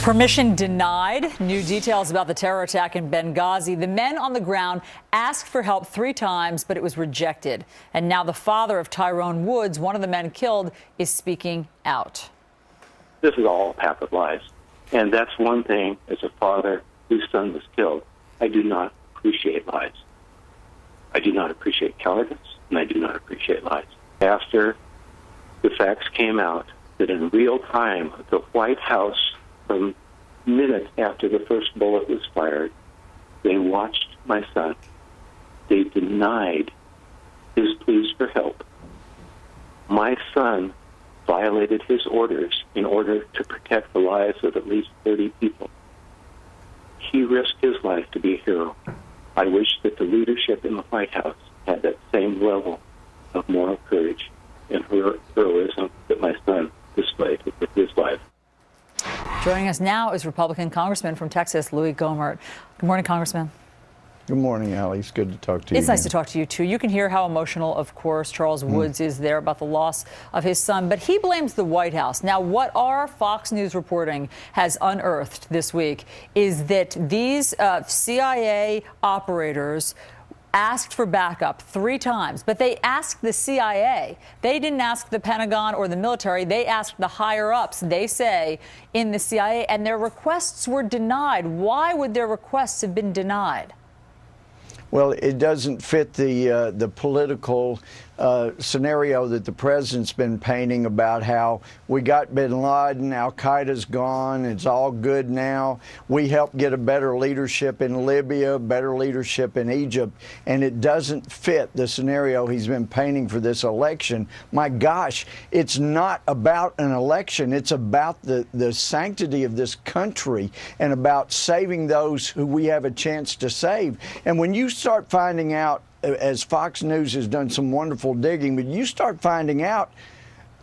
Permission denied. New details about the terror attack in Benghazi. The men on the ground asked for help 3 times, but it was rejected. And now the father of Tyrone Woods, one of the men killed, is speaking out. This is all a pack of lies. And that's one thing, as a father whose son was killed, I do not appreciate lies. I do not appreciate cowardice, and I do not appreciate lies. After the facts came out that in real time, the White House, from minutes after the first bullet was fired, they watched my son. They denied his pleas for help. My son violated his orders in order to protect the lives of at least 30 people. He risked his life to be a hero. I wish that the leadership in the White House had that same level of moral courage and heroism that my son displayed with his life. Joining us now is Republican Congressman from Texas, Louis Gohmert. Good morning, Congressman. Good morning, Allie. It's good to talk to you. It's nice to talk to you, too. You can hear how emotional, of course, Charles Woods is there about the loss of his son. But he blames the White House. Now, what our Fox News reporting has unearthed this week is that these CIA operators asked for backup 3 times, but they asked the CIA. They didn't ask the Pentagon or the military. They asked the higher-ups, they say, in the CIA, and their requests were denied. Why would their requests have been denied? Well, it doesn't fit the political scenario that the president's been painting about how we got bin Laden, al-Qaeda's gone, it's all good now. We helped get a better leadership in Libya, better leadership in Egypt, and it doesn't fit the scenario he's been painting for this election. My gosh, it's not about an election. It's about the sanctity of this country and about saving those who we have a chance to save. And when you start finding out, as Fox News has done some wonderful digging, but you start finding out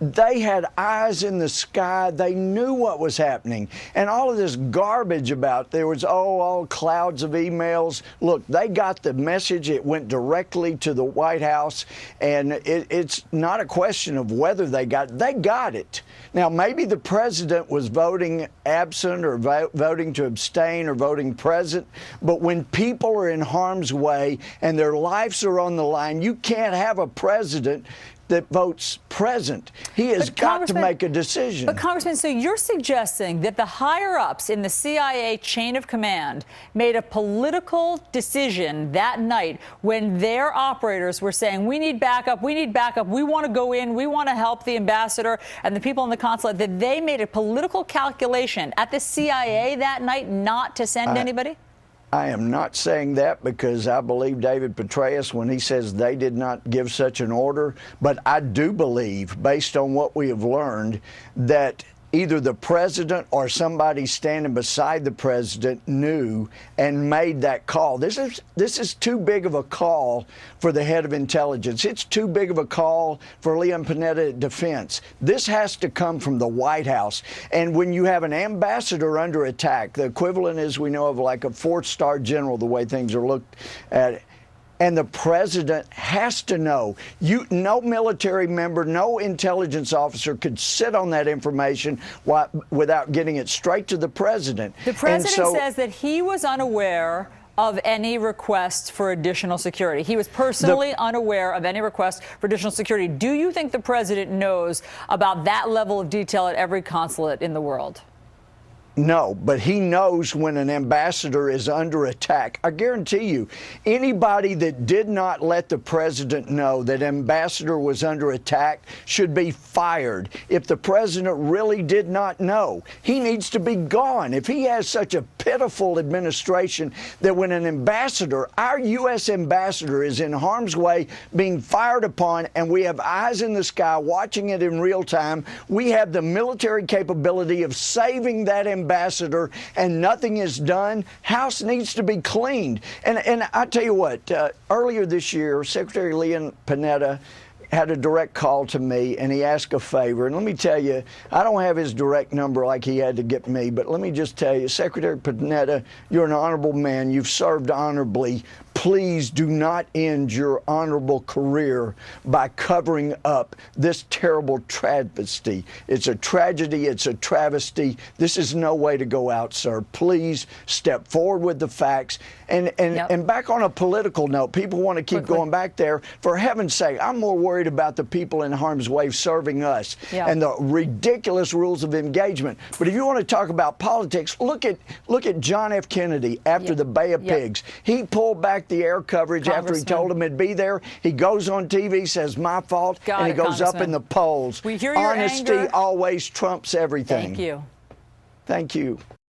they had eyes in the sky. They knew what was happening. And all of this garbage about there was, all clouds of emails. Look, they got the message. It went directly to the White House. And it's not a question of whether they got it. Now, maybe the president was voting absent or voting to abstain or voting present. But when people are in harm's way and their lives are on the line, you can't have a president that votes present. He has got to make a decision. But, Congressman, so you're suggesting that the higher-ups in the CIA chain of command made a political decision that night when their operators were saying, we need backup, we want to go in, we want to help the ambassador and the people in the consulate, that they made a political calculation at the CIA that night not to send anybody? I am not saying that because I believe David Petraeus when he says they did not give such an order. But I do believe, based on what we have learned, that either the president or somebody standing beside the president knew and made that call. This is too big of a call for the head of intelligence. It's too big of a call for Leon Panetta at Defense. This has to come from the White House. And when you have an ambassador under attack, the equivalent is, we know, of like a 4-star general, the way things are looked at, and the president has to know. No military member, no intelligence officer could sit on that information without getting it straight to the president. The president says that he was unaware of any request for additional security. He was personally unaware of any request for additional security. Do you think the president knows about that level of detail at every consulate in the world? No, but he knows when an ambassador is under attack. I guarantee you, anybody that did not let the president know that ambassador was under attack should be fired. If the president really did not know, he needs to be gone. If he has such a pitiful administration that when an ambassador, our U.S. ambassador, is in harm's way being fired upon and we have eyes in the sky watching it in real time, we have the military capability of saving that ambassador, and nothing is done. House needs to be cleaned. And I tell you what, earlier this year, Secretary Leon Panetta had a direct call to me, and he asked a favor. And let me tell you, I don't have his direct number like he had to get me, but let me just tell you, Secretary Panetta, you're an honorable man. You've served honorably. please do not end your honorable career by covering up this terrible travesty. It's a tragedy. It's a travesty. This is no way to go out, sir. Please step forward with the facts. And back on a political note, people want to keep going back there. For heaven's sake, I'm more worried about the people in harm's way serving us and the ridiculous rules of engagement. But if you want to talk about politics, look at John F. Kennedy after the Bay of Pigs. He pulled back the air coverage after he told him it'd be there. He goes on TV, says my fault, and he goes up in the polls. We hear your Honesty anger. always trumps everything. Thank you. Thank you.